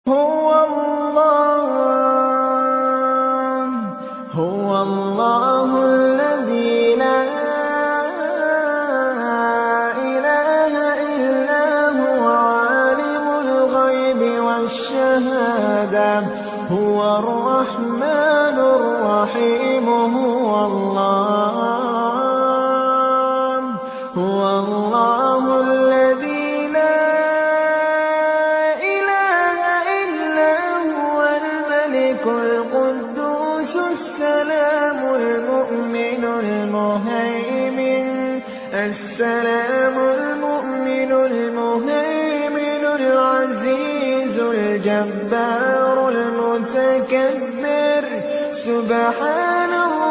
هو الله الذي لا إله إلا هو عالم الغيب والشهادة هو الرحمن الرحيم هو الله الذي لا إله إلا هو الملك القدوس السلام المؤمن المهيمن العزيز الجبار المتكبر سبحان الله